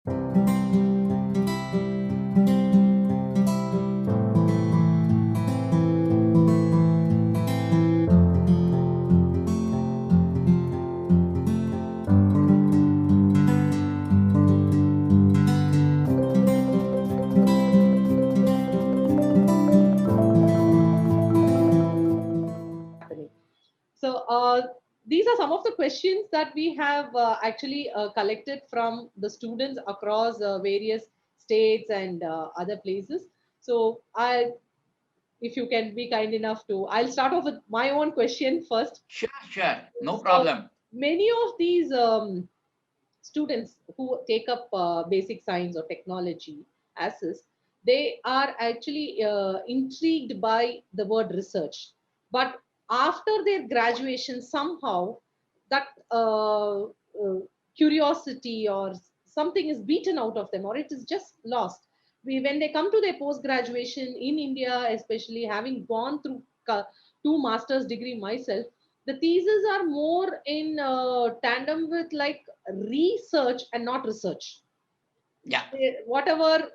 So these are some of the questions that we have actually collected from the students across various states and other places. So if you can be kind enough to, I'll start off with my own question first. Sure, sure. No So problem. many of these students who take up basic science or technology as is, they are actually intrigued by the word research. But after their graduation, somehow that curiosity or something is beaten out of them, or it is just lost. When they come to their post graduation in India, especially having gone through two master's degree myself, the theses are more in tandem with like research and not research. Yeah. Whatever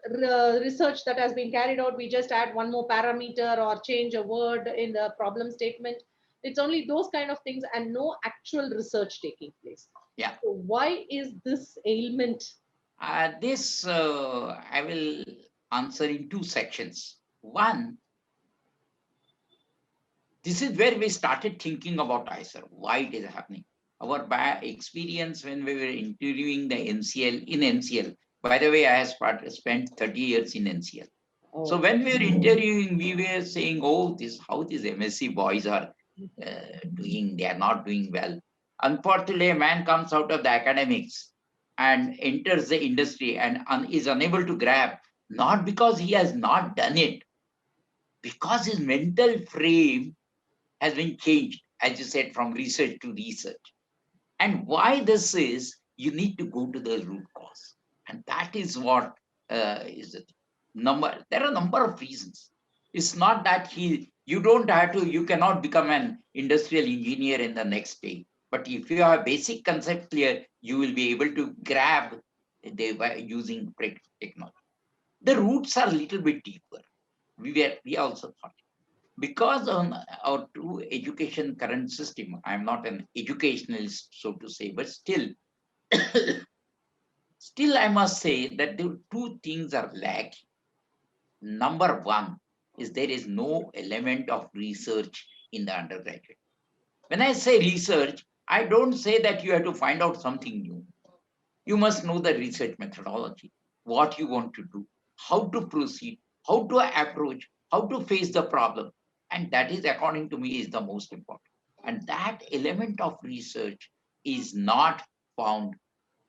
research that has been carried out, we just add one more parameter or change a word in the problem statement. It's only those kind of things and no actual research taking place. Yeah. So why is this ailment? This I will answer in two sections. One, this is where we started thinking about IISER, why it is happening. Our experience when we were interviewing the NCL in NCL. By the way, I have spent 30 years in NCL. So Oh, when we were interviewing, we were saying, "Oh, this how these MSc boys are doing? They are not doing well." Unfortunately, a man comes out of the academics and enters the industry and is unable to grab, not because he has not done it, because his mental frame has been changed, as you said, from research to research. And why this is, you need to go to the root cause. And that is what is it. There are a number of reasons. It's not that you don't have to, you cannot become an industrial engineer in the next day. But if you have basic concept clear, you will be able to grab by using technology. The roots are a little bit deeper. We also thought because on our true education current system, I'm not an educationalist, so to say, but still I must say that the two things are lacking. Number one is there is no element of research in the undergraduate. When I say research, I don't say that you have to find out something new. You must know the research methodology, what you want to do, how to proceed, how to approach, how to face the problem. And that is, according to me, is the most important. And that element of research is not found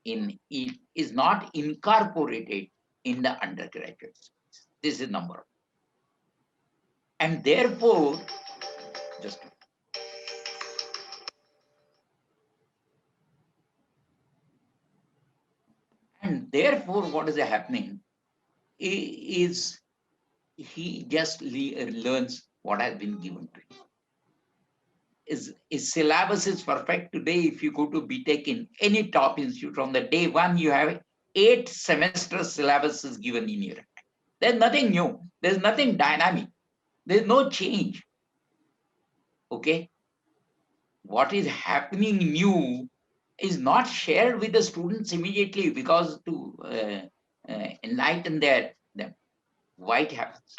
it is not incorporated in the undergraduate studies. This is number one. And therefore, just and therefore, what is happening is he just learns what has been given to him. His syllabus is perfect today. If you go to BTech in any top institute, from the day one, you have 8 semester syllabus is given in your hand. There's nothing new. There's nothing dynamic. There's no change. Okay. What is happening new is not shared with the students immediately because to enlighten them. Why it happens?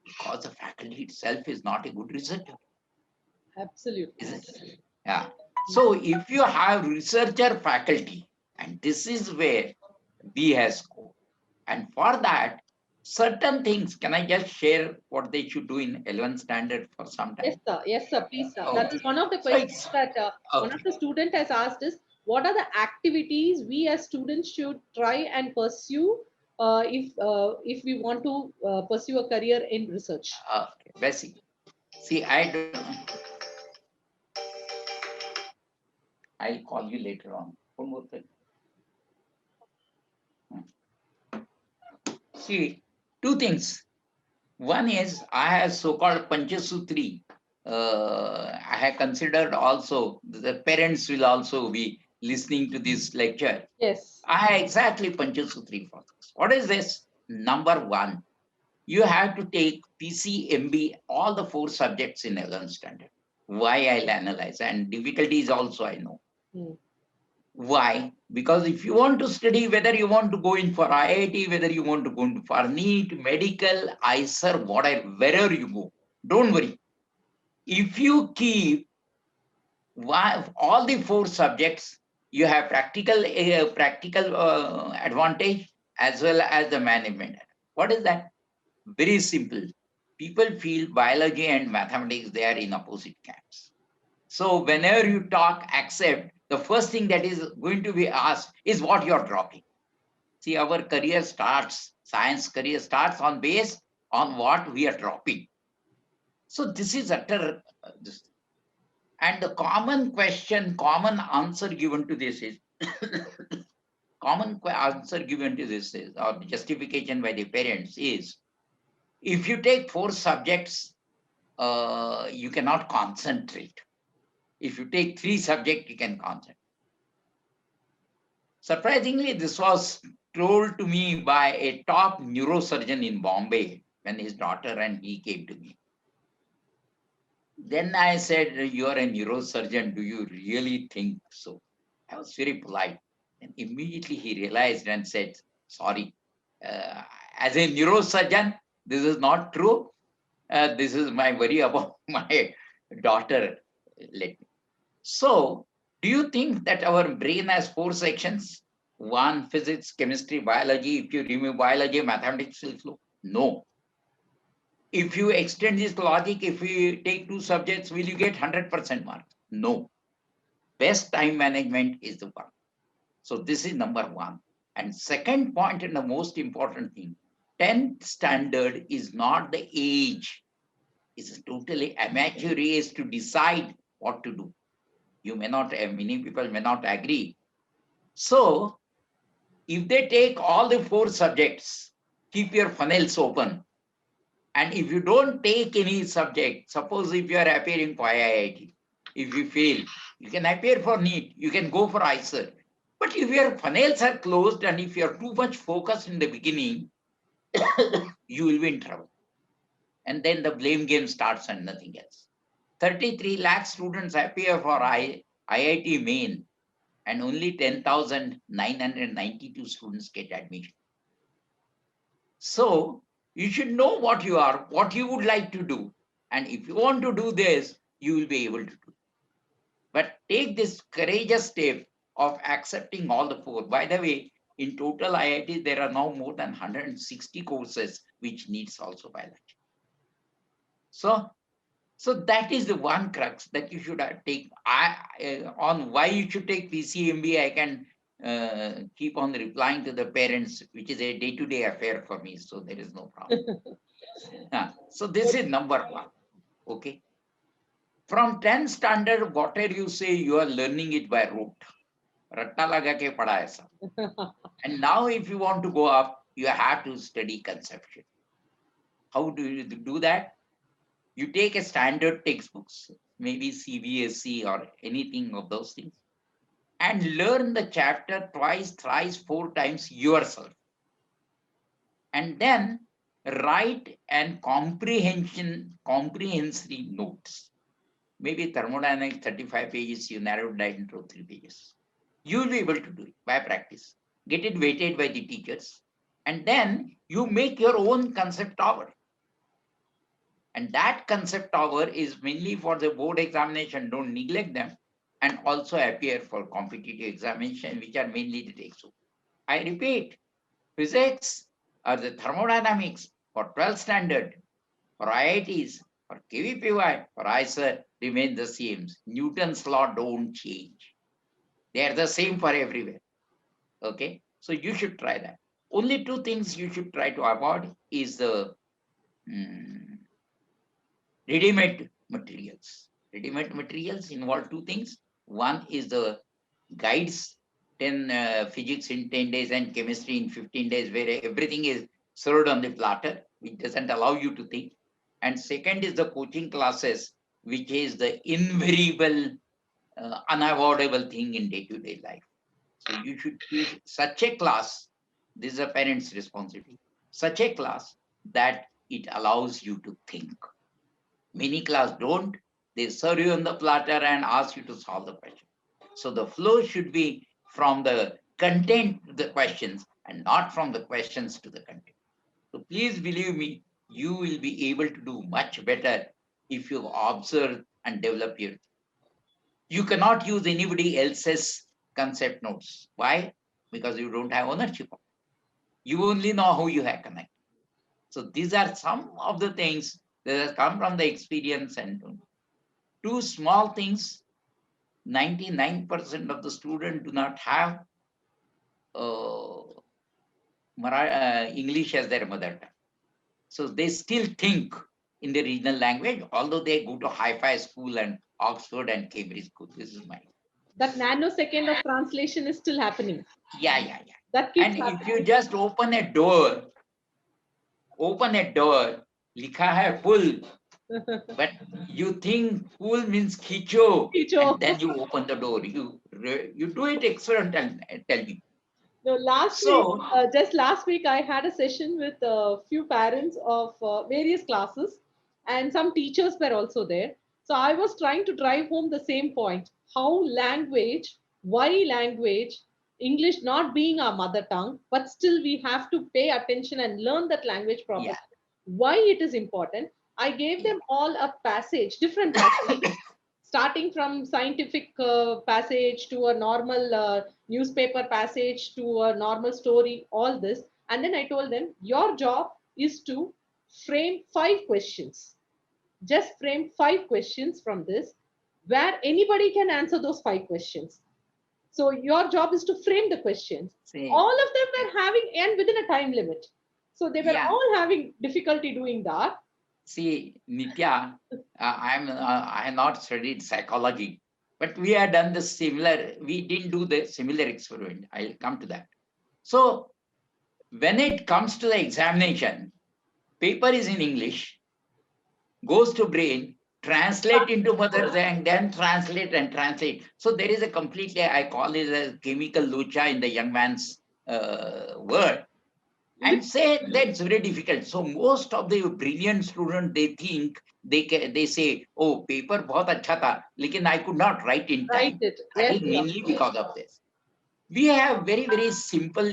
Because the faculty itself is not a good researcher. absolutely. Is it? Yeah. So if you have researcher faculty, and this is where B has scored, and for that, certain things, can I just share what they should do in 11th standard for some Yes, time? sir. Yes, sir. Please, sir. That Okay. is one of the So questions it's that one of okay. the student has asked is, what are the activities we as students should try and pursue if we want to pursue a career in research? Okay. Basic. See, I don't. I'll call you later on. One more thing. See, two things. One is I have so-called Panchasutri. I have considered also the parents will also be listening to this lecture, Yes. I exactly Panchasutri for this. What is this? Number one, you have to take PCMB, all the 4 subjects in 11th standard. Why I'll analyze, and difficulties also I know. Hmm. Why? Because if you want to study, whether you want to go in for IIT, whether you want to go into for NEET, medical, IISER, whatever, wherever you go, don't worry. If you keep all the 4 subjects, you have practical advantage as well as the management. What is that? Very simple. People feel biology and mathematics, they are in opposite camps. So whenever you talk, accept, the first thing that is going to be asked is what you're dropping. See, our career starts, science career starts on base on what we are dropping. So this is utter, and the common question, common answer given to this is, answer given to this is, or justification by the parents is, if you take 4 subjects, you cannot concentrate. If you take 3 subjects, you can concentrate. Surprisingly, this was told to me by a top neurosurgeon in Bombay when his daughter and he came to me. Then I said, you are a neurosurgeon. Do you really think so? I was very polite. And immediately he realized and said, sorry, uh, as a neurosurgeon, this is not true. This is my worry about my daughter. So, do you think that our brain has 4 sections? 1, physics, chemistry, biology. If you remove biology, mathematics will flow. No. If you extend this logic, if we take 2 subjects, will you get 100% marks? No. Best time management is the one. So this is number 1. And second point, and the most important thing, 10th standard is not the age. It's totally amateur age to decide what to do. You may not, many people may not agree. So if they take all the 4 subjects, keep your funnels open. And if you don't take any subject, suppose if you are appearing for IIT, if you fail, you can appear for NEET, you can go for IISER. But if your funnels are closed and if you are too much focused in the beginning, you will be in trouble. And then the blame game starts and nothing else. 33 lakh students appear for IIT main, and only 10,992 students get admission. So you should know what you are, what you would like to do. And if you want to do this, you will be able to do. But take this courageous step of accepting all the 4. By the way, in total IIT, there are now more than 160 courses, which needs also biology. So that is the one crux that you should take. On why you should take PCMB, I can keep on replying to the parents, which is a day-to-day affair for me. So there is no problem. So this is number 1. Okay. From 10th standard, whatever you say, you are learning it by rote. Ratta laga ke pada aisa. And now if you want to go up, you have to study conception. How do you do that? You take a standard textbooks, maybe CBSE or anything of those things, and learn the chapter twice, thrice, 4 times yourself. And then write and comprehensive notes. Maybe thermodynamics, 35 pages, you narrow it down to 3 pages. You will be able to do it by practice. Get it weighted by the teachers. And then you make your own concept tower. And that concept tower is mainly for the board examination. Don't neglect them. And also appear for competitive examination, which are mainly the textbook. I repeat, physics or the thermodynamics for 12th standard, for IITs, for KVPY, for IISER remain the same. Newton's law don't change. They are the same for everywhere. Okay, so you should try that. Only 2 things you should try to avoid is the ready-made materials. Ready-made materials involve 2 things. One is the guides, 10 physics in 10 days and chemistry in 15 days, where everything is served on the platter, which doesn't allow you to think. And second is the coaching classes, which is the invariable unavoidable thing in day-to-day life. So you should choose such a class. This is a parent's responsibility. Such a class that it allows you to think. Many class don't. They serve you on the platter and ask you to solve the question. So the flow should be from the content to the questions and not from the questions to the content. So please believe me, you will be able to do much better if you observe and develop your. You cannot use anybody else's concept notes. Why? Because you don't have ownership. You only know how you have connected. So these are some of the things that have come from the experience and two small things. 99% of the students do not have uh, English as their mother tongue. So they still think in the regional language, although they go to hi-fi school and Oxford and Cambridge school. This is my. That nanosecond of translation is still happening. Yeah. That keeps And if you happening. just open a door, likha hai pull, but you think pull means khicho, and Teacher. then you open the door. You do it excellent and tell me. No, last week, So just last week, I had a session with a few parents of various classes, and some teachers were also there. So I was trying to drive home the same point: how language, why language, English not being our mother tongue, but still we have to pay attention and learn that language yeah, properly. Why it is important? I gave yeah, them all a passage, different passage, starting from scientific passage to a normal newspaper passage to a normal story, all this. And then I told them, your job is to frame 5 questions. Just frame 5 questions from this, where anybody can answer those 5 questions. So your job is to frame the questions. see, All of them were having, and within a time limit. So they were yeah. all having difficulty doing that. See, Nitya, I have not studied psychology, but we have done the similar. We didn't do the similar experiment. I'll come to that. So when it comes to the examination, paper is in English, goes to brain, translate into mother tongue, then translate and translate. So there is a completely, I call it a chemical lucha in the young man's word. And say that's very difficult. So most of the brilliant students, they think they say, oh, paper bahut acha tha, lekin I could not write in Write time. it. That Yes, is sir. mainly because of this. We have very simple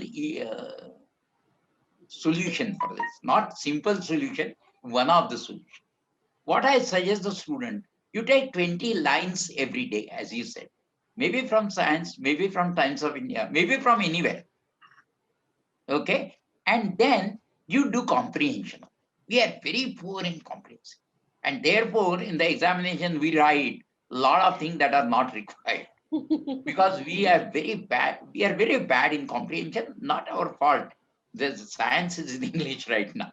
solution for this. Not simple solution, one of the solution. What I suggest the student, you take 20 lines every day, as you said. Maybe from science, maybe from Times of India, maybe from anywhere. Okay? And then you do comprehension. We are very poor in comprehension. And therefore, in the examination, we write a lot of things that are not required because we are very bad. We are very bad in comprehension, not our fault. The science is in English right now.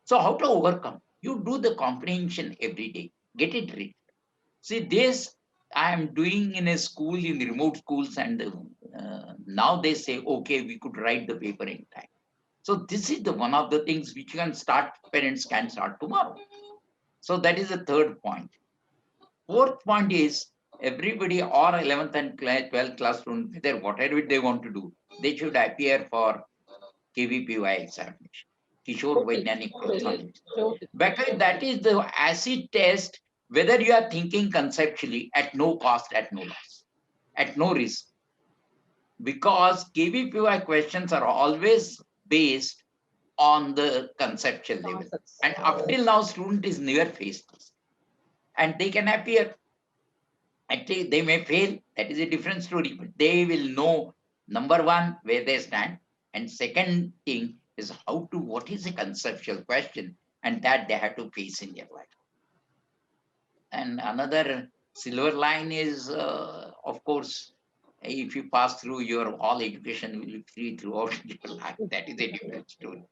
So, how to overcome? You do the comprehension every day, get it read. See, this I am doing in a school, in the remote schools, and now they say, okay, we could write the paper in time. So this is the one of the things which can start, parents can start tomorrow. So that is the third point. Fourth point is everybody or 11th and 12th class student, whether whatever they want to do, they should appear for KVPY examination, Kishore Totally. Vaidyanik Totally. Prothan. Totally. Because that is the acid test, whether you are thinking conceptually at no cost, at no loss, at no risk. Because KVPY questions are always based on the conceptual level. Concepts. And up till now, student is never faced this. And they can appear. Actually, they may fail. That is a different story. But they will know, number one, where they stand. And second thing is how to, what is a conceptual question? And that they have to face in their life. And another silver line is, of course, if you pass through, your all education will be free throughout your life. That is a different story.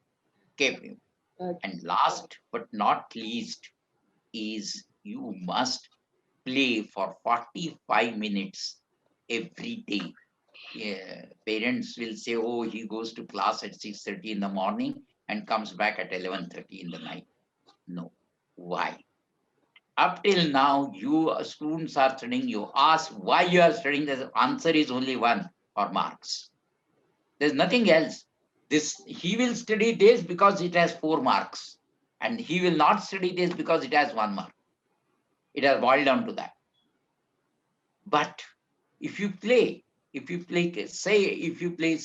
Okay. Uh, And last but not least is you must play for 45 minutes every day. Yeah, parents will say, oh, he goes to class at 6:30 in the morning and comes back at 11:30 in the night. No. Why? Up till now, you students are studying, you ask why you are studying, the answer is only one, or marks. There's nothing else. He will study this because it has 4 marks, and he will not study this because it has 1 mark. It has boiled down to that. But if you play, say if you play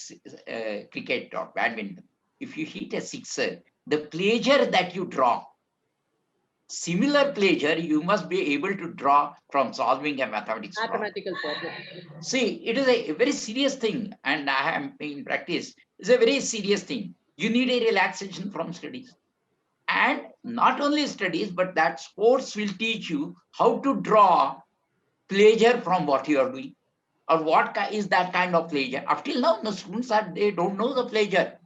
cricket or badminton, if you hit a sixer, the pleasure that you draw, similar pleasure you must be able to draw from solving a mathematics problem. Mathematical problem. See, it is a very serious thing, and I am in practice. It's a very serious thing. You need a relaxation from studies. And not only studies, but that sports will teach you how to draw pleasure from what you are doing, or what is that kind of pleasure. Up till now, the students they don't know the pleasure.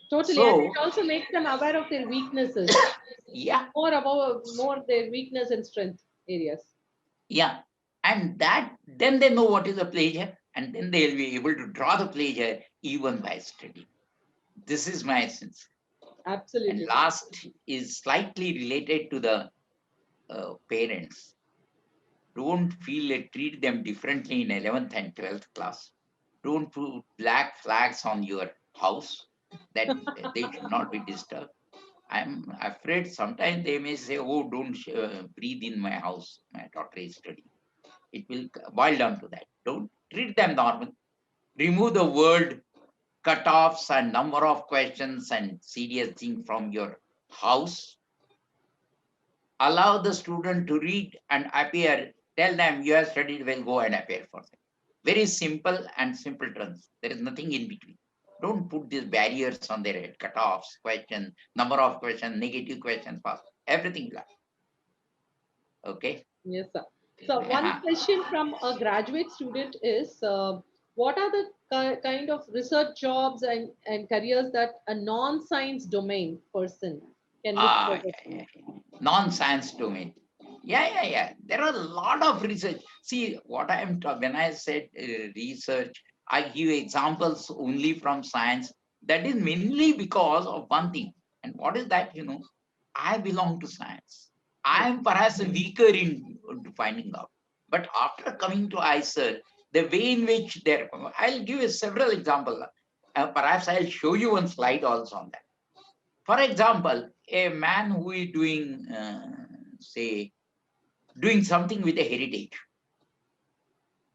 Totally, and So it also makes them aware of their weaknesses. yeah, More their weakness and strength areas. yeah, and that then they know what is the pleasure, and then they'll be able to draw the pleasure even by studying. This is my essence. And Absolutely. last is slightly related to the parents. Don't treat them differently in 11th and 12th class. Don't put black flags on your house that they should not be disturbed. I'm afraid sometimes they may say, oh, don't breathe in my house. My daughter is studying. It will boil down to that. Don't treat them normal. Remove the word cutoffs and number of questions and serious thing from your house. Allow the student to read and appear. Tell them you have studied well, go and appear for them. Very simple and simple terms. There is nothing in between. Don't put these barriers on their head, cutoffs, questions, number of questions, negative questions, pass. Everything black. Okay. Yes, sir. So one question from a graduate student is, what are the kind of research jobs and careers that a non-science domain person can look forward Yeah, to? yeah. Non-science domain. Yeah. There are a lot of research. See, what I am talking, when I said research, I give examples only from science. That is mainly because of one thing. And what is that? I belong to science. I am perhaps weaker in finding out. But after coming to IISER, the way in which I'll give you several examples. Perhaps I'll show you one slide also on that. For example, a man who is doing, doing something with a heritage.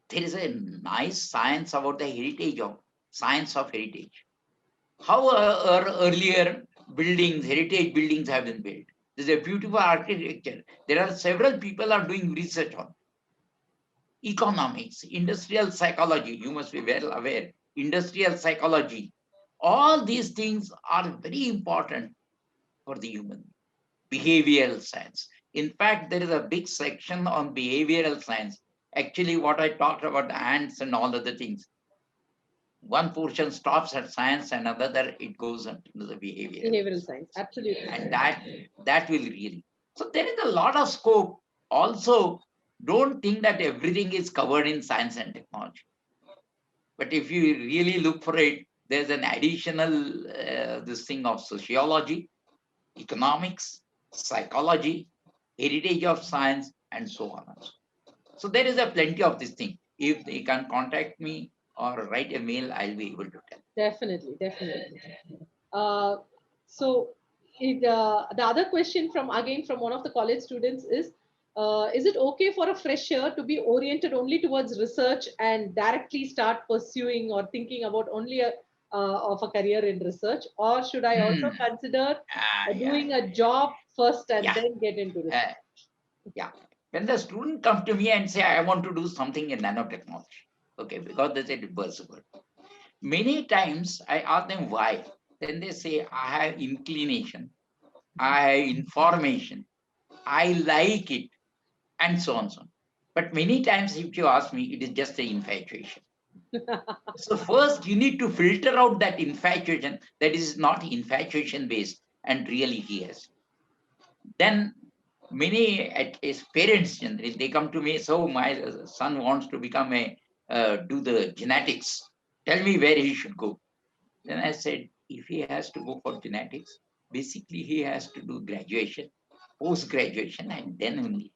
There is a nice science about the science of heritage. How earlier heritage buildings have been built. There's a beautiful architecture. There are several people are doing research on economics, industrial psychology. You must be well aware. Industrial psychology. All these things are very important for the human. Behavioral science. In fact, there is a big section on behavioral science. Actually, what I talked about the ants and all other things, one portion stops at science and another it goes into the Behavioral science, absolutely. and that will really. So there is a lot of scope. Also, don't think that everything is covered in science and technology. But if you really look for it, there's an additional this thing of sociology, economics, psychology, heritage of science, and so on. So there is a plenty of this thing. If they can contact me or write a mail, I'll be able to tell. Definitely, definitely. Uh, so the other question from one of the college students is it okay for a fresher to be oriented only towards research and directly start pursuing or thinking about only of a career in research, or should I also consider Yeah. doing a job first and Yeah. then get into research? Yeah. When the student comes to me and say, I want to do something in nanotechnology, okay, because they said buzzword. Many times I ask them why. Then they say, I have inclination, I have information, I like it, and so on, so on. But many times, if you ask me, it is just an infatuation. So first, you need to filter out that infatuation that is not infatuation based and really he has. Then many as parents generally they come to me. So my son wants to become do the genetics. Tell me where he should go. Then I said, if he has to go for genetics, basically he has to do graduation post-graduation, and then only.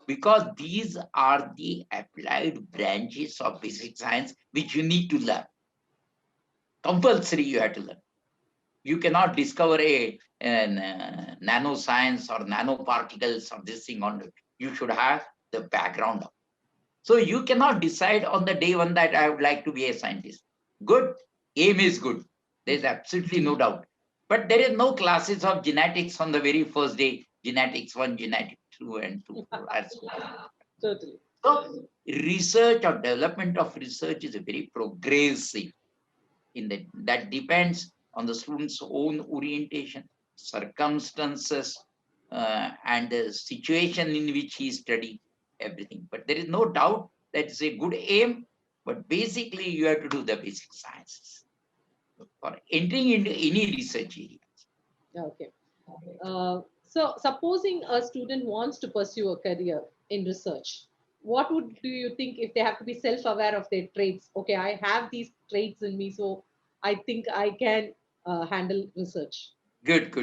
Because these are the applied branches of basic science which you need to learn. Compulsory you have to learn. You cannot discover a nanoscience or nanoparticles or this thing on it. You should have the background of. So you cannot decide on the day one that I would like to be a scientist. Good, aim is good. There's absolutely no doubt. But there is no classes of genetics on the very first day. Genetics 1, genetics 2, and 2. Totally. So research or development of research is a very progressive. That depends on the student's own orientation, circumstances, and the situation in which he studies everything. But there is no doubt that it's a good aim, but basically you have to do the basic sciences for entering into any research area. Okay. So supposing a student wants to pursue a career in research, what would do you think if they have to be self-aware of their traits? Okay, I have these traits in me, so I think I can handle research. Good.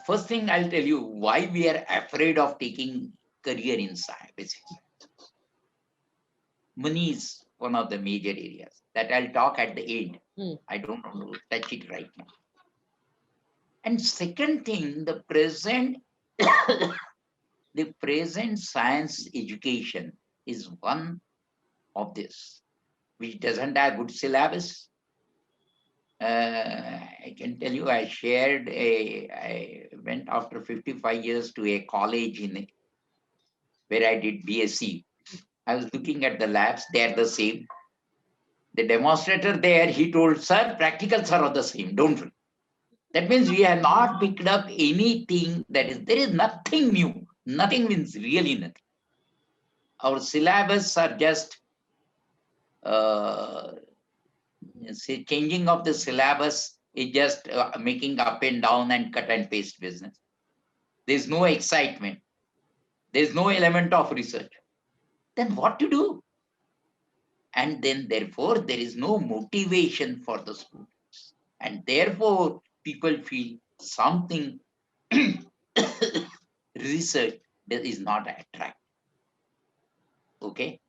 First thing I'll tell you why we are afraid of taking career in science. Basically, money is one of the major areas that I'll talk at the end. I don't want to touch it right now. And second thing, the present science education is one of this, which doesn't have good syllabus. I can tell you, I went after 55 years to a college where I did BSc. I was looking at the labs, they're the same. The demonstrator there, he told, sir, practicals are all the same, don't worry. That means we have not picked up anything there is nothing new. Nothing means really nothing. Our syllabus are just changing of the syllabus is just making up and down and cut and paste business. There's no excitement. There's no element of research. Then what to do? And then therefore there is no motivation for the students. And therefore people feel something research that is not attractive. Okay.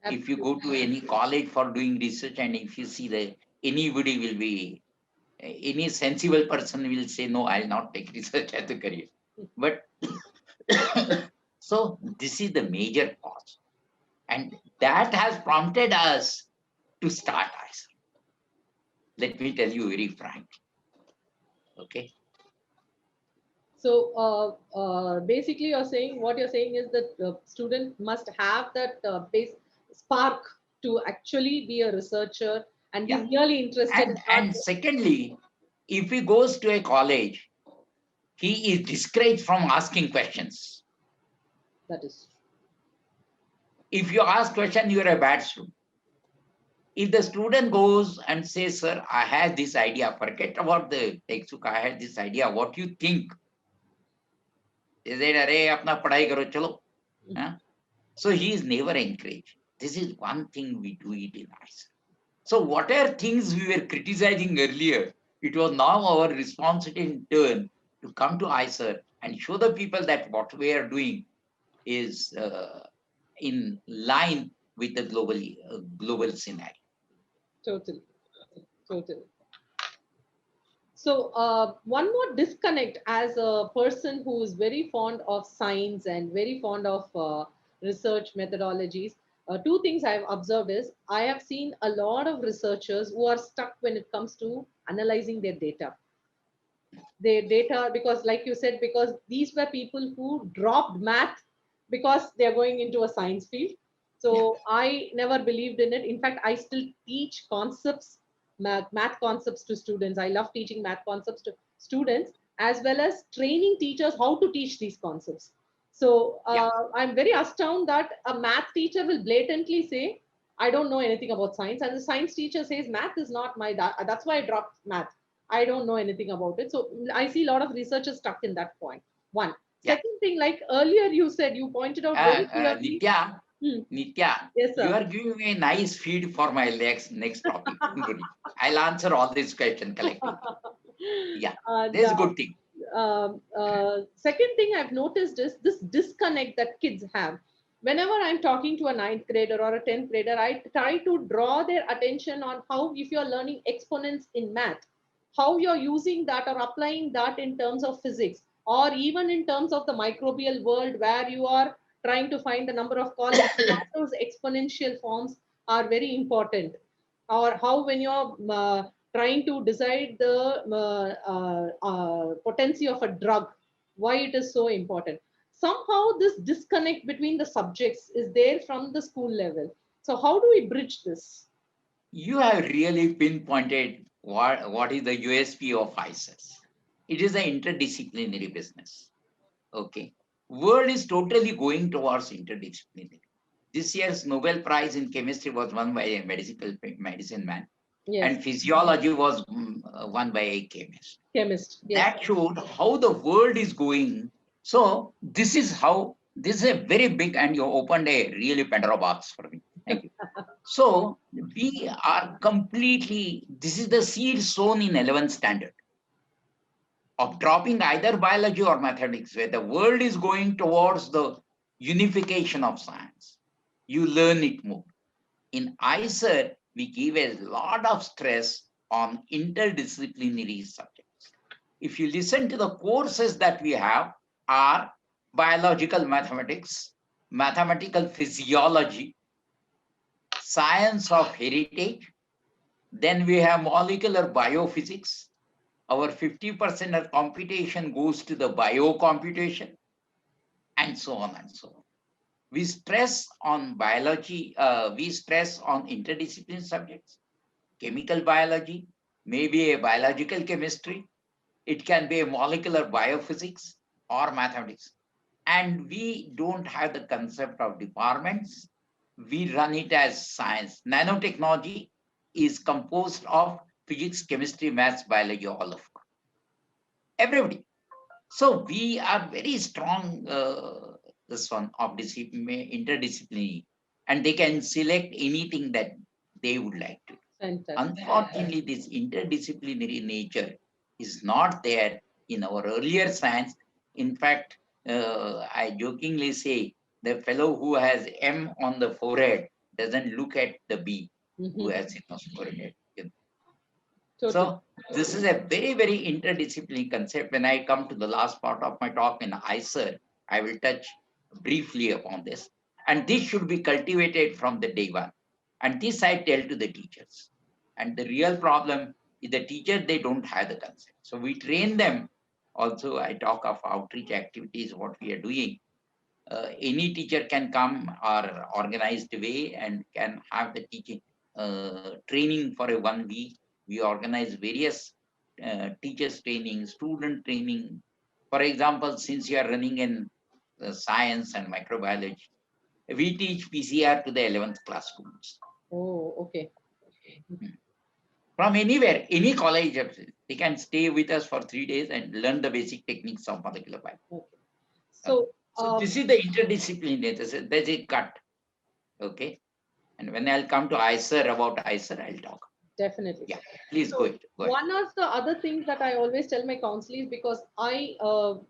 If you go to any college for doing research, and if you see anybody will be, any sensible person will say, no, I'll not take research as a career. But so this is the major cause. And that has prompted us to start IISER. Let me tell you very frankly. Okay. So basically, what you're saying is that the student must have that base spark to actually be a researcher and be really interested. And secondly, if he goes to a college, he is discouraged from asking questions. That is. If you ask question, you are a bad student. If the student goes and says, sir, I had this idea, forget about the textbook, I had this idea, what you think? They said, "Arey, apna padhai karo, chalo." So he is never encouraged. This is one thing we do it in IISER. So whatever things we were criticizing earlier, it was now our responsibility in turn to come to IISER and show the people that what we are doing is in line with the global scenario. Totally. So one more disconnect as a person who is very fond of science and very fond of research methodologies. Two things I've observed is I have seen a lot of researchers who are stuck when it comes to analyzing their data. Because like you said, because these were people who dropped math because they're going into a science field. So I never believed in it. In fact, I still teach math concepts to students. I love teaching math concepts to students as well as training teachers how to teach these concepts. So I'm very astounded that a math teacher will blatantly say, I don't know anything about science. And the science teacher says, math is not that's why I dropped math. I don't know anything about it. So I see a lot of researchers stuck in that point. One. Second thing, like earlier you said, you pointed out very clearly. Nitya, yes, sir. You are giving me a nice feed for my next topic. I'll answer all these questions collectively. That's a good thing. second thing I've noticed is this disconnect that kids have. Whenever I'm talking to a ninth grader or a 10th grader, I try to draw their attention on how, if you're learning exponents in math, how you're using that or applying that in terms of physics, or even in terms of the microbial world where you are trying to find the number of colonies. How those exponential forms are very important, or how when you're trying to decide the potency of a drug, why it is so important. Somehow this disconnect between the subjects is there from the school level. So how do we bridge this? You have really pinpointed what is the USP of IISER. It is an interdisciplinary business. Okay. World is totally going towards interdisciplinary. This year's Nobel Prize in chemistry was won by a medicine man, Yes, and physiology was won by a chemist. chemist. Yes. That showed how the world is going. So this is a very big, and you opened a really Pandora box for me. Thank you. So we are completely, this is the seed sown in 11th standard of dropping either biology or mathematics, where the world is going towards the unification of science. You learn it more. In IISER, we give a lot of stress on interdisciplinary subjects. If you listen to the courses that we have are biological mathematics, mathematical physiology, science of heritage, then we have molecular biophysics. Our 50% of computation goes to the biocomputation, and so on and so on. We stress on biology, we stress on interdisciplinary subjects, chemical biology, maybe a biological chemistry, it can be a molecular biophysics or mathematics. And we don't have the concept of departments. We run it as science. Nanotechnology is composed of physics, chemistry, maths, biology, all of it. Everybody. So we are very strong, this one of interdisciplinary, and they can select anything that they would like to. Fantastic. Unfortunately, this interdisciplinary nature is not there in our earlier science. In fact, I jokingly say the fellow who has M on the forehead doesn't look at the B who has it on the forehead. So this is a very, very interdisciplinary concept. When I come to the last part of my talk in IISER, I will touch briefly upon this. And this should be cultivated from the day one. And this I tell to the teachers. And the real problem is the teacher, they don't have the concept. So we train them. Also, I talk of outreach activities, what we are doing. Any teacher can come or organized way and can have the teaching training for a 1 week. We organize various teachers training, student training. For example, since you are running in science and microbiology, we teach PCR to the 11th class students. Oh, okay. From anywhere, any college, they can stay with us for 3 days and learn the basic techniques of molecular biology. Okay. So this is the interdisciplinary, there's a cut. Okay. And when I'll come to IISER, about IISER, I'll talk. Definitely. Yeah, please go ahead. One of the other things that I always tell my counselors, because I,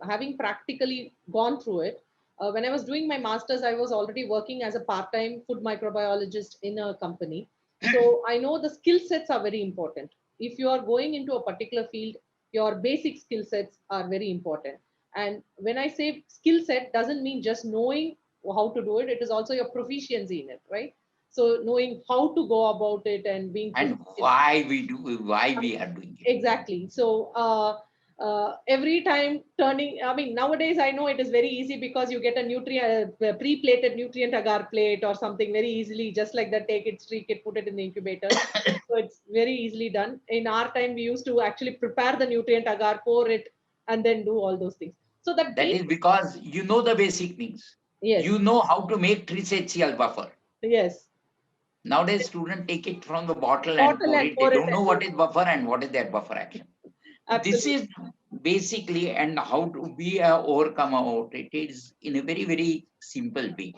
having practically gone through it, when I was doing my master's, I was already working as a part-time food microbiologist in a company. So I know the skill sets are very important. If you are going into a particular field, your basic skill sets are very important. And when I say skill set, doesn't mean just knowing how to do it. It is also your proficiency in it, right? So knowing how to go about it and being why we are doing it. Exactly. So every time turning, I mean, nowadays I know it is very easy because you get a pre-plated nutrient agar plate or something very easily, just like that. Take it, streak it, put it in the incubator. So it's very easily done. In our time, we used to actually prepare the nutrient agar, pour it, and then do all those things. So that is because you know the basic things. Yes. You know how to make 3-HCl buffer. Yes. Nowadays, students take it from the bottle and pour it. They don't know what is buffer and what is their buffer action. This is basically, and how do we overcome about it is in a very, very simple way.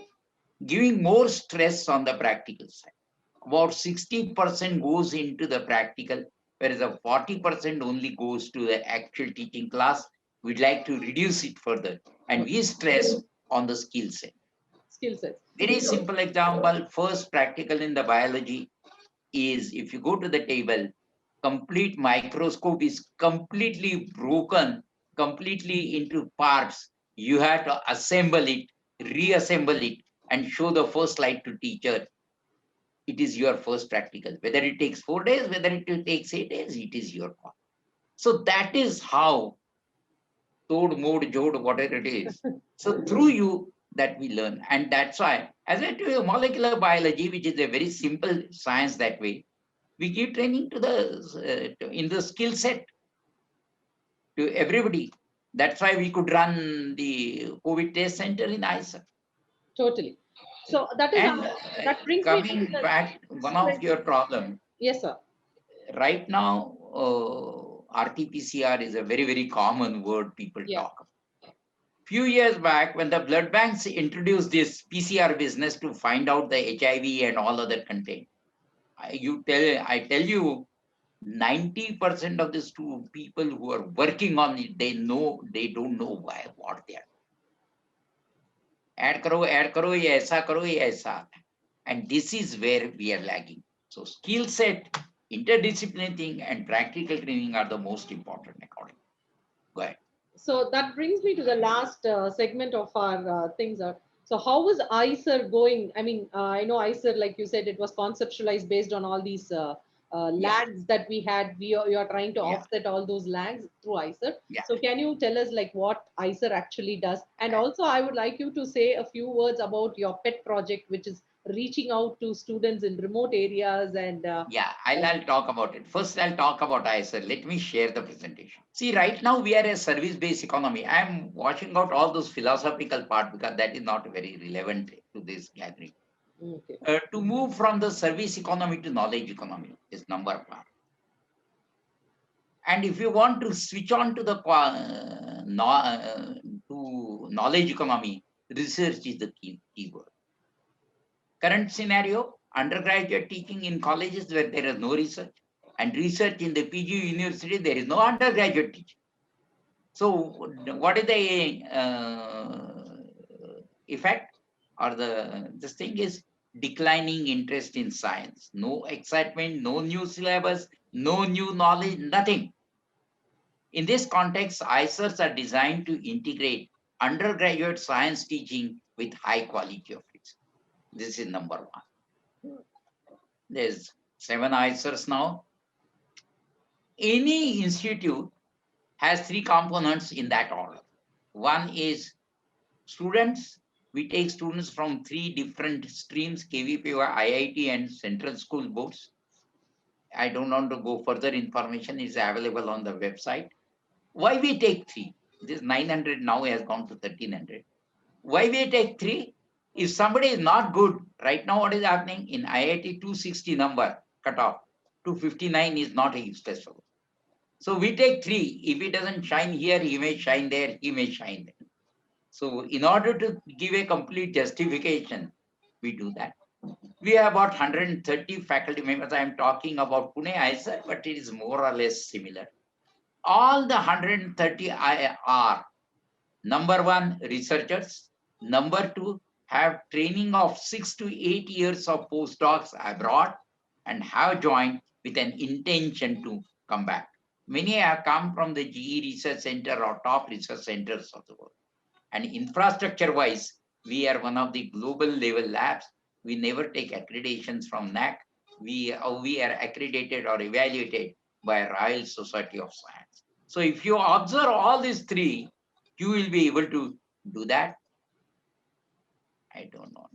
Giving more stress on the practical side. About 60% goes into the practical, whereas a 40% only goes to the actual teaching class, we'd like to reduce it further. And we stress on the skill set. Skill sets. Very simple example, first practical in the biology is if you go to the table, complete microscope is completely broken, completely into parts. You have to assemble it, reassemble it, and show the first slide to teacher. It is your first practical. Whether it takes 4 days, whether it will take 8 days, it is your call. So that is how Tod, Mod, Jod, whatever it is. So through you that we learn. And that's why, as I tell you, molecular biology, which is a very simple science that way, we give training to the in the skill set to everybody. That's why we could run the COVID test center in IISER. Totally. So that is And that brings me to coming the back, one of your problem, yes, sir. right now, RT-PCR is a very, very common word people Yeah. talk about. Few years back, when the blood banks introduced this PCR business to find out the HIV and all other content, I tell you, 90% of these two people who are working on it, they don't know why, what they are. Add karo, ye aisa. And this is where we are lagging. So skill set, interdisciplinary thing, and practical training are the most important according. Go ahead. So that brings me to the last segment of our things. So how was IISER going? I mean, I know IISER, like you said, it was conceptualized based on all these Yeah, lags that we had. You are trying to yeah, offset all those lags through IISER. yeah. So can you tell us like what IISER actually does? And also, I would like you to say a few words about your pet project, which is reaching out to students in remote areas and Yeah, I'll talk about it. First, I'll talk about ISR. Let me share the presentation. See, right now we are a service-based economy. I'm washing out all those philosophical part because that is not very relevant to this gathering. okay. To move from the service economy to knowledge economy is number one. And if you want to switch on to the to knowledge economy, research is the keyword. Current scenario, undergraduate teaching in colleges where there is no research, and research in the PG university, there is no undergraduate teaching. So what is the effect or this thing is declining interest in science, no excitement, no new syllabus, no new knowledge, nothing. In this context, ISERs are designed to integrate undergraduate science teaching with high quality of research. This is number one. There's 7 ISERs now. Any institute has 3 components in that order. One is students. We take students from 3 different streams, KVPY, IIT, and Central School Boards. I don't want to go further. Information is available on the website. Why we take 3? This 900 now has gone to 1300. Why we take 3? If somebody is not good, right now what is happening in IIT 260 number cutoff, 259 is not a useless fellow. So we take 3. If he doesn't shine here, he may shine there, he may shine there. So in order to give a complete justification, we do that. We have about 130 faculty members. I am talking about Pune IISER, but it is more or less similar. All the 130 are number 1, researchers. Number 2, have training of 6 to 8 years of postdocs abroad and have joined with an intention to come back. Many have come from the GE Research Center or top research centers of the world. And infrastructure-wise, we are one of the global level labs. We never take accreditations from NAC. We are accredited or evaluated by Royal Society of Science. So if you observe all these 3, you will be able to do that. I don't know.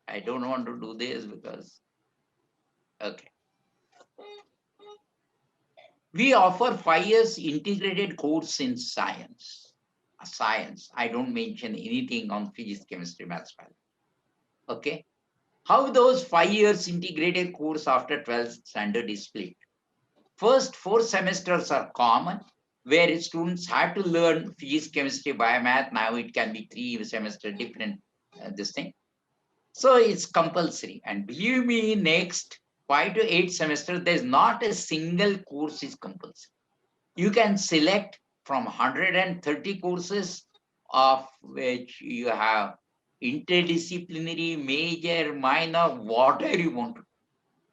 I don't want to do this because, okay. We offer 5 years integrated course in science. I don't mention anything on physics, chemistry, maths, biology. Okay. How those 5 years integrated course after 12th standard is split. First 4 semesters are common, where students have to learn physics, chemistry, biomath. Now it can be 3 semester different, this thing. So it's compulsory. And believe me, next 5 to 8 semesters, there's not a single course is compulsory. You can select from 130 courses, of which you have interdisciplinary, major, minor, whatever you want.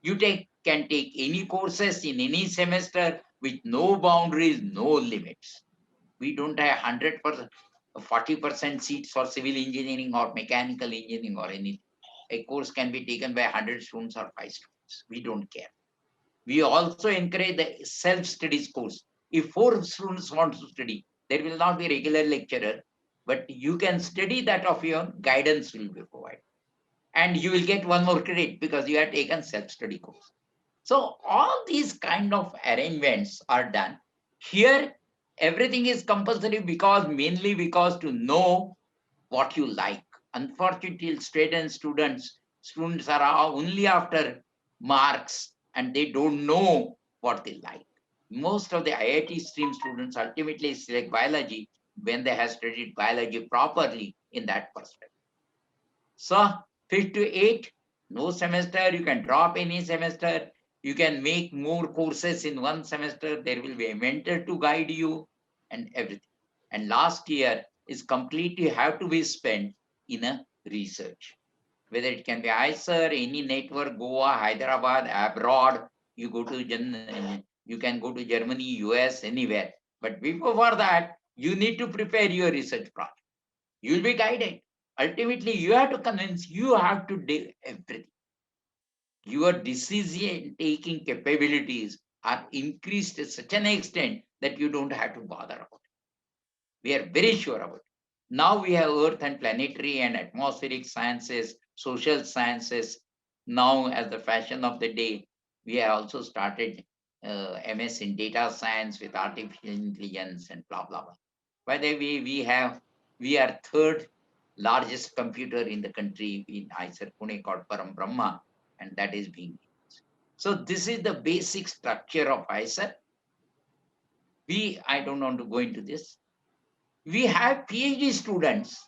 You can take any courses in any semester with no boundaries, no limits. We don't have 100%, 40% seats for civil engineering or mechanical engineering or anything. A course can be taken by 100 students or 5 students. We don't care. We also encourage the self-studies course. If 4 students want to study, there will not be a regular lecturer, but you can study that of your own, guidance will be provided. And you will get 1 more credit because you have taken self-study course. So all these kind of arrangements are done. Here, everything is compulsory mainly because to know what you like. Unfortunately, students are only after marks and they don't know what they like. Most of the IIT stream students ultimately select biology when they have studied biology properly in that perspective. So 5 to 8, no semester, you can drop any semester, you can make more courses in 1 semester, there will be a mentor to guide you and everything. And last year is completely have to be spent in a research. Whether it can be IISER, any network, Goa, Hyderabad, abroad, you go to you can go to Germany, US, anywhere. But before that, you need to prepare your research project. You will be guided. Ultimately, you have to convince, you have to do everything. Your decision taking capabilities are increased to such an extent that you don't have to bother about it. We are very sure about it. Now we have earth and planetary and atmospheric sciences, social sciences. Now, as the fashion of the day, we have also started MS in data science with artificial intelligence and blah blah blah. By the way, we are third largest computer in the country in IISER Pune called Param Brahma, and that is being used. So this is the basic structure of IISER. I don't want to go into this. We have PhD students.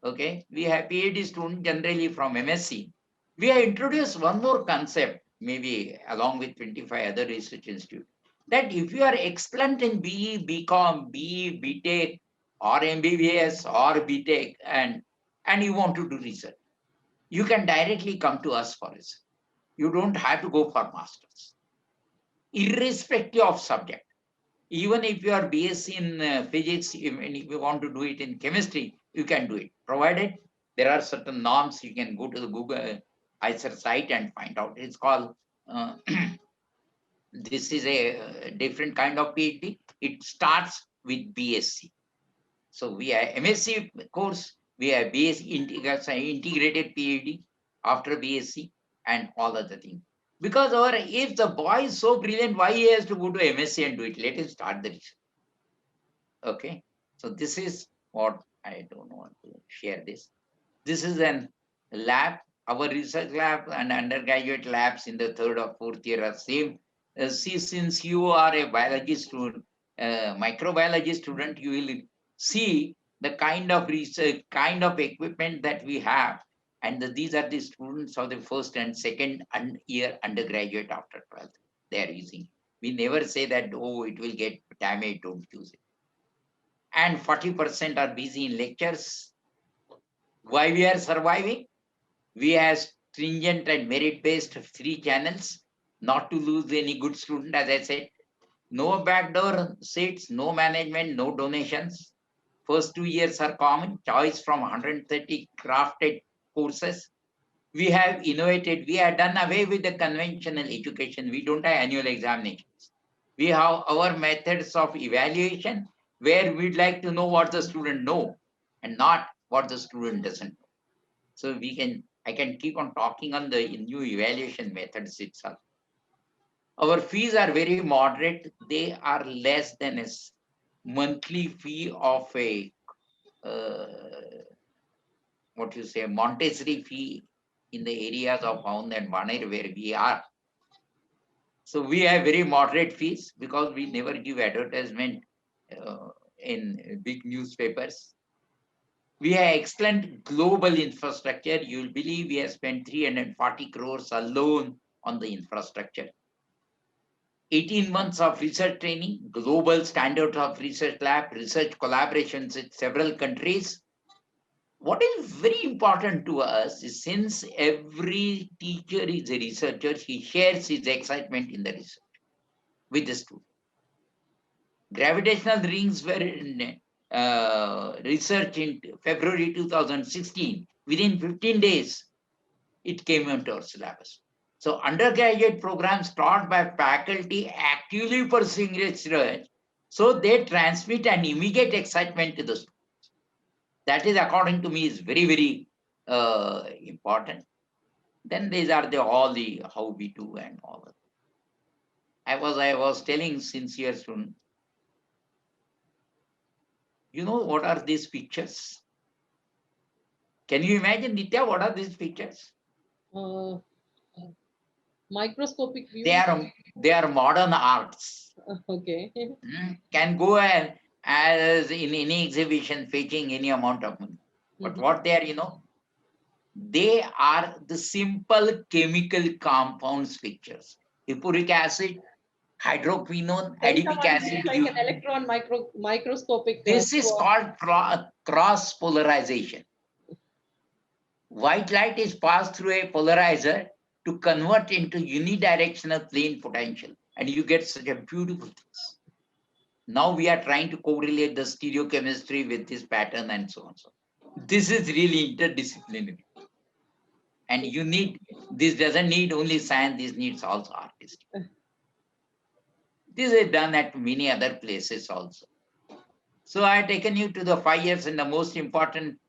Okay, we have PhD students generally from MSc. We have introduced one more concept, maybe along with 25 other research institutes, that if you are excellent in BE, BCom, BE, BTech, or MBBS or BTech, and you want to do research, you can directly come to us for research. You don't have to go for masters, irrespective of subject. Even if you are BSc in physics, and if you want to do it in chemistry, you can do it, provided there are certain norms. You can go to the Google IISER site and find out. It's called, this is a different kind of PhD. It starts with BSc. So we have MSc course, we have BSc integrated PhD after BSc and all other things. Because if the boy is so brilliant, why he has to go to MSc and do it? Let him start the research. Okay, so this is what I don't want to share this. This is an lab, our research lab and undergraduate labs in the 3rd or 4th year are same. See, since you are a biology student, microbiology student, you will see the kind of research, kind of equipment that we have. And these are the students of the 1st and 2nd year undergraduate after 12th. They are using it. We never say that, oh, it will get damaged, don't use it. And 40% are busy in lectures. Why we are surviving? We have stringent and merit-based 3 channels, not to lose any good student, as I said. No backdoor seats, no management, no donations. First 2 years are common, choice from 130 crafted courses. We have innovated, we have done away with the conventional education. We don't have annual examinations. We have our methods of evaluation where we'd like to know what the student know and not what the student doesn't know. So I can keep on talking on the new evaluation methods itself. Our fees are very moderate. They are less than a monthly fee of a what you say Montessori fee in the areas of Pound and Baner where we are. So we have very moderate fees because we never give advertisement in big newspapers. We have excellent global infrastructure. You will believe we have spent 340 crores alone on the infrastructure. 18 months of research training, global standards of research lab, research collaborations with several countries. What is very important to us is, since every teacher is a researcher, he shares his excitement in the research with the student. Gravitational rings were researched in February 2016. Within 15 days, it came into our syllabus. So undergraduate programs taught by faculty actively pursuing research, so they transmit an immediate excitement to the students. That is, according to me, is very, very important. Then these are all the how we do and all of that. I was telling sincere students, you know what are these pictures? Can you imagine, Nitya, what are these pictures? Uh, Microscopic They view. are they are modern arts. Okay. Can go and as in any exhibition fetching any amount of money. But what they are, they are the simple chemical compounds pictures. Hippuric acid, hydroquinone, adipic Pentamer acid. looks like an electron microscopic. This is called cross polarization. White light is passed through a polarizer to convert into unidirectional plane potential, and you get such a beautiful things. Now we are trying to correlate the stereochemistry with this pattern and so on. So this is really interdisciplinary. And this doesn't need only science, this needs also artistry. This is done at many other places also. So I have taken you to the 5 years and the most important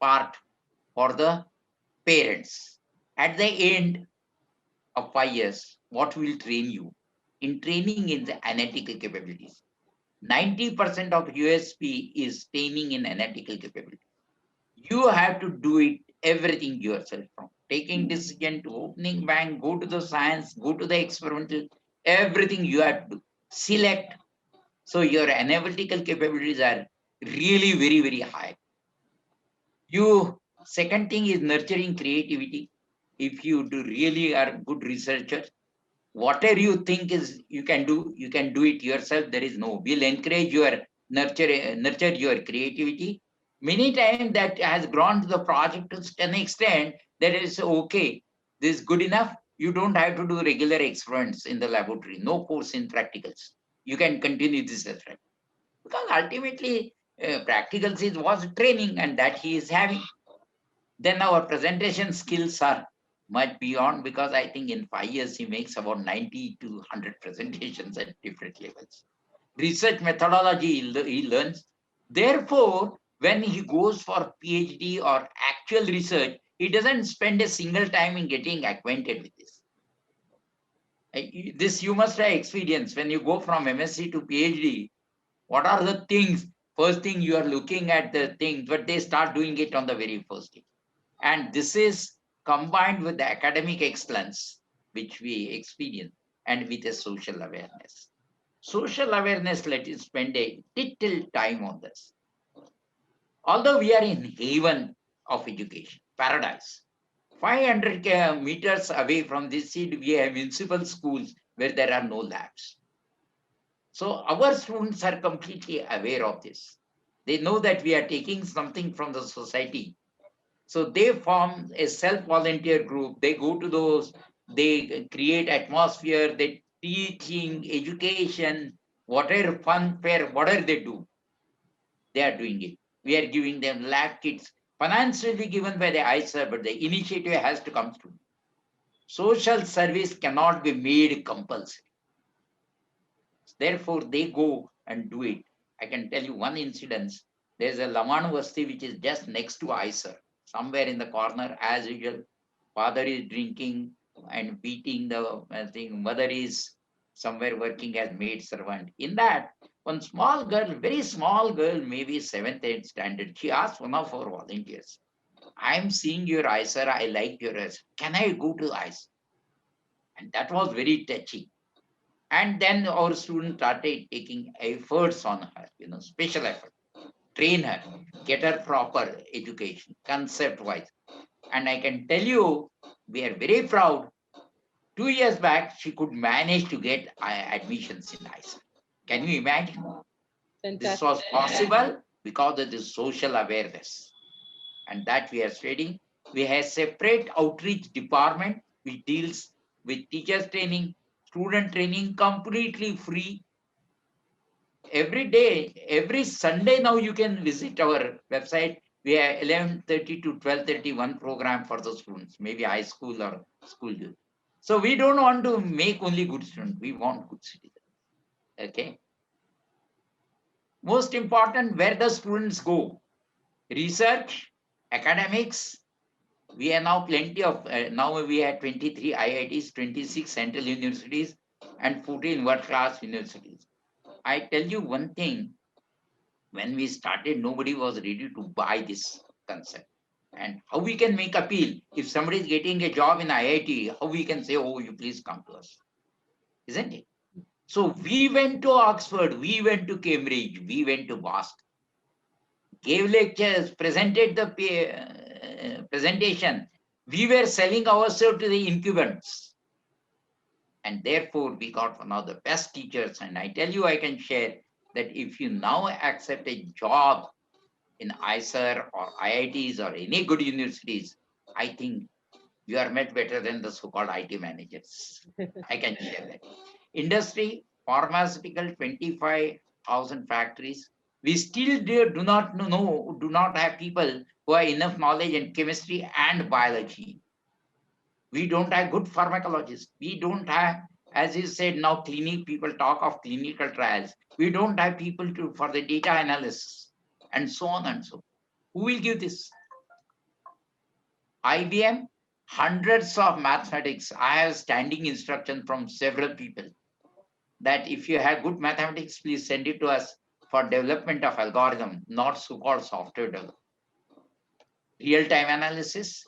part for the parents. At the end of 5 years, what will train you? In training in the analytical capabilities. 90% of USP is training in analytical capability. You have to do it everything yourself, from taking decision to opening bank, go to the science, go to the experimental, everything you have to do. Select. So your analytical capabilities are really very, very high. Second thing is nurturing creativity. If you do really are good researcher, whatever you think is you can do it yourself. There is no, we'll encourage your nurture your creativity. Many times that has grown to the project to an extent that is okay, this is good enough. You don't have to do regular experiments in the laboratory, no course in practicals. You can continue this as well, because ultimately practicals was training and that he is having. Then our presentation skills are much beyond, because I think in 5 years he makes about 90 to 100 presentations at different levels. Research methodology he learns. Therefore, when he goes for PhD or actual research, he doesn't spend a single time in getting acquainted with this. This you must have experience when you go from MSc to PhD. What are the things? First thing you are looking at the things, but they start doing it on the very first thing. And this is combined with the academic excellence, which we experience, and with a social awareness. Social awareness, let us spend a little time on this. Although we are in haven of education, paradise, 500 meters away from this seat, we have municipal schools where there are no labs. So our students are completely aware of this. They know that we are taking something from the society. So they form a self-volunteer group. They go to those, they create atmosphere, they teaching, education, whatever fun fair, whatever they do, they are doing it. We are giving them lab kits, financially given by the IISER, but the initiative has to come through. Social service cannot be made compulsory. Therefore, they go and do it. I can tell you one incident. There's a Laman Vasti which is just next to IISER, somewhere in the corner, as usual. Father is drinking and beating the thing. Mother is somewhere working as maid servant. In that, one small girl, very small girl, maybe 7th, 8th standard, she asked one of our volunteers, I'm seeing your IISER, I like your IISER. Can I go to IISER? And that was very touching. And then our students started taking efforts on her, special effort, train her, get her proper education, concept wise. And I can tell you, we are very proud. 2 years back, she could manage to get admissions in IISER. Can you imagine? This Fantastic. was possible because of the social awareness, and that we are studying. We have separate outreach department which deals with teachers training, student training, completely free. Every day, every Sunday now you can visit our website. We have 11:30 to 12:30 one program for the students, maybe high school or school. So we don't want to make only good students. We want good citizens. Okay. Most important, where the students go? Research, academics. We are now plenty of, now we have 23 IITs, 26 central universities, and 14 world-class universities. I tell you one thing, when we started, nobody was ready to buy this concept. And how we can make appeal? If somebody is getting a job in IIT, how we can say, oh, you please come to us, isn't it? So we went to Oxford, we went to Cambridge, we went to Boston, gave lectures, presented the presentation. We were selling ourselves to the incumbents. And therefore, we got one of the best teachers. And I tell you, I can share that if you now accept a job in IISER or IITs or any good universities, I think you are much better than the so-called IT managers. I can share that. Industry, pharmaceutical, 25,000 factories. We still do not know, do not have people who have enough knowledge in chemistry and biology. We don't have good pharmacologists. We don't have, as you said, now clinic people talk of clinical trials. We don't have people for the data analysis and so on and so on. Who will give this? IBM, hundreds of mathematics. I have standing instruction from several people that if you have good mathematics, please send it to us for development of algorithm, not so-called software development. Real-time analysis,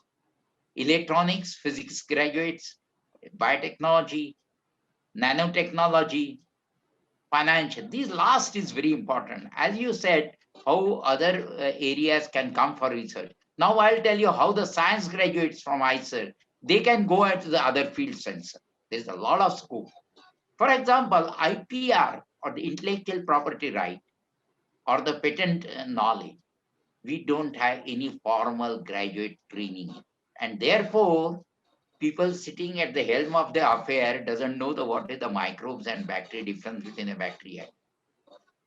electronics, physics graduates, biotechnology, nanotechnology, financial. These last is very important. As you said, how other areas can come for research. Now I'll tell you how the science graduates from IISER, they can go into the other fields and there's a lot of scope. For example, IPR or the intellectual property right or the patent knowledge, we don't have any formal graduate training. And therefore, people sitting at the helm of the affair doesn't know what is the microbes and bacteria difference between a bacteria.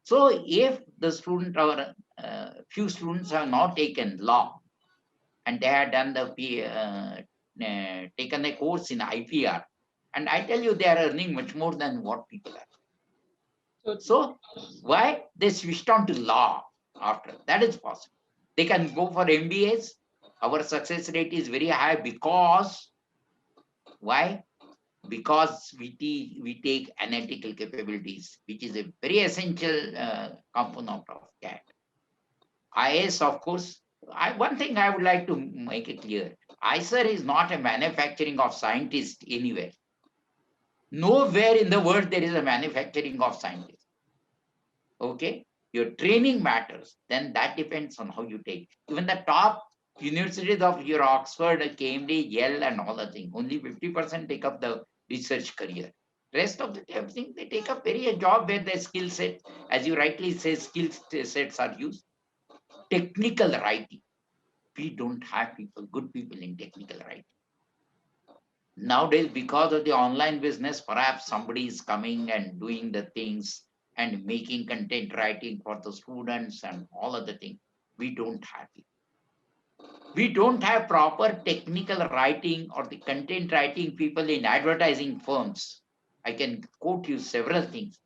So if the student or few students have not taken law and they have done the taken a course in IPR, and I tell you they are earning much more than what people are. So why they switched on to law after that is possible. They can go for MBAs. Our success rate is very high because why? Because we take analytical capabilities, which is a very essential component of that. IS, of course, one thing I would like to make it clear, IISER is not a manufacturing of scientists anywhere. Nowhere in the world there is a manufacturing of scientists. Okay, your training matters, then that depends on how you take. Even the top universities of your Oxford, Cambridge, Yale, and all the things, only 50% take up the research career. Rest of the everything they take up a job where their skill set, as you rightly say, skill sets are used. Technical writing, we don't have people, good people in technical writing. Nowadays, because of the online business, perhaps somebody is coming and doing the things and making content writing for the students and all other things. We don't have it. We don't have proper technical writing or the content writing people in advertising firms. I can quote you several things.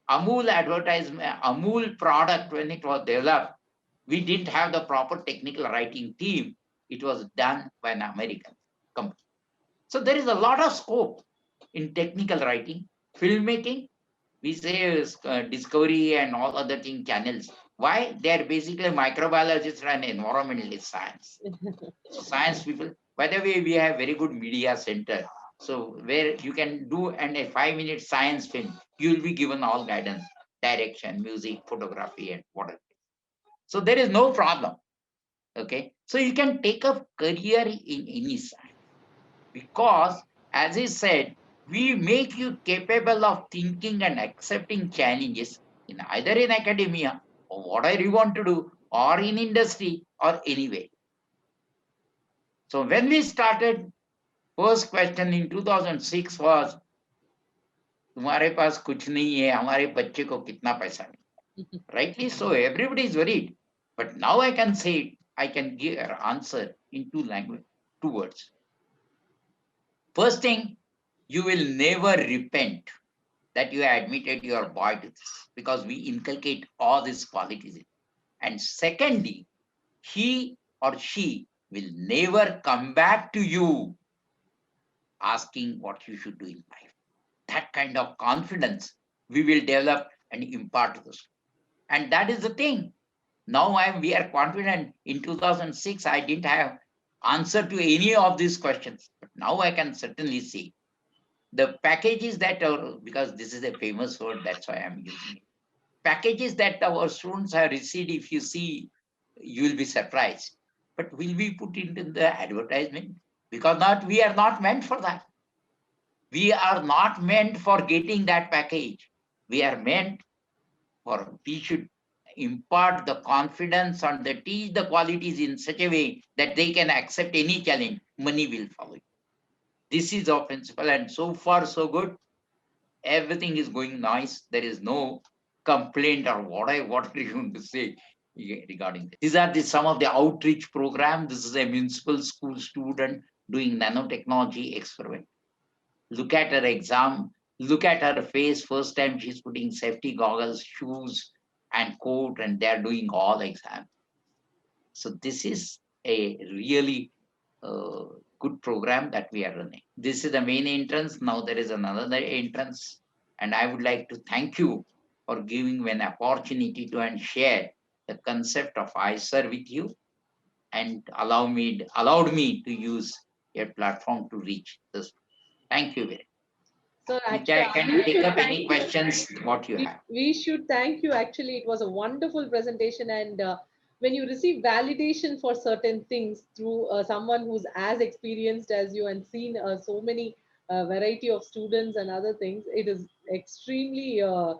Amul advertisement, Amul product, when it was developed, we didn't have the proper technical writing team. It was done by an American company. So there is a lot of scope in technical writing, filmmaking. We say discovery and all other thing channels. Why? They are basically microbiologists and environmentalist science. So science people. By the way, we have very good media center. So where you can do and a 5-minute science film, you will be given all guidance, direction, music, photography, and whatever. So there is no problem. Okay. So you can take a career in any science because as he said, we make you capable of thinking and accepting challenges in either in academia or whatever you want to do, or in industry or anyway. So when we started, first question in 2006 was, तुम्हारे पास कुछ नहीं है, हमारे बच्चे को कितना पैसा मिलेगा? Rightly so, everybody is worried. But now I can say it, I can give an answer in two words. First thing, you will never repent that you admitted your boy to this, because we inculcate all these qualities. And secondly, he or she will never come back to you asking what you should do in life. That kind of confidence we will develop and impart to us. And that is the thing. Now we are confident. In 2006, I didn't have answer to any of these questions. But now I can certainly see the packages that are, because this is a famous word, that's why I'm using it. Packages that our students have received, if you see, you will be surprised. But will we put it in the advertisement? Because we are not meant for that. We are not meant for getting that package. We are meant for, we should impart the confidence and teach the qualities in such a way that they can accept any challenge. Money will follow. This is our principle, and so far so good. Everything is going nice. There is no complaint or what you want to say regarding this. These are some of the outreach programs. This is a municipal school student doing nanotechnology experiment. Look at her exam. Look at her face. First time she's putting safety goggles, shoes, and coat, and they're doing all exams. So this is a really good program that we are running. This is the main entrance. Now there is another entrance, and I would like to thank you for giving me an opportunity to and share the concept of IISER with you, and allowed me to use your platform to reach this. Thank you very much. So Which actually, I can we take should up thank any you. questions what you We, have. we should thank you. Actually, it was a wonderful presentation, and when you receive validation for certain things through someone who's as experienced as you and seen so many variety of students and other things, it is extremely uh,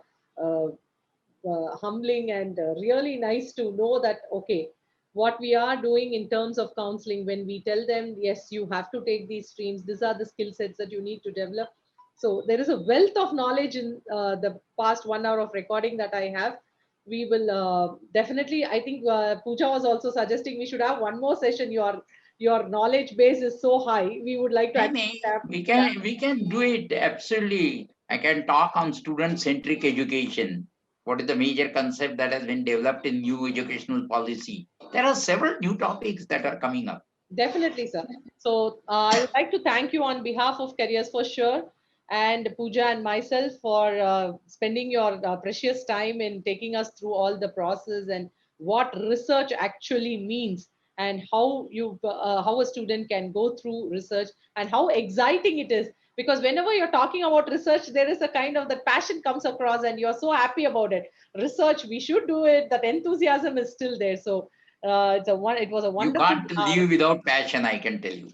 humbling and really nice to know that, okay, what we are doing in terms of counseling, when we tell them, yes, you have to take these streams, these are the skill sets that you need to develop. So there is a wealth of knowledge in the past 1 hour of recording that I have. We will definitely, I think Pooja was also suggesting we should have one more session. Your knowledge base is so high, we would like to actually tap. We can do it absolutely. I can talk on student-centric education. What is the major concept that has been developed in new educational policy? There are several new topics that are coming up. Definitely, sir. So I would like to thank you on behalf of Careers for Sure and Pooja and myself for spending your precious time in taking us through all the process and what research actually means, and how a student can go through research and how exciting it is. Because whenever you're talking about research, there is a kind of that passion comes across, and you're so happy about it. Research, we should do it. That enthusiasm is still there. So it was a You wonderful can't hour. live without passion, I can tell you.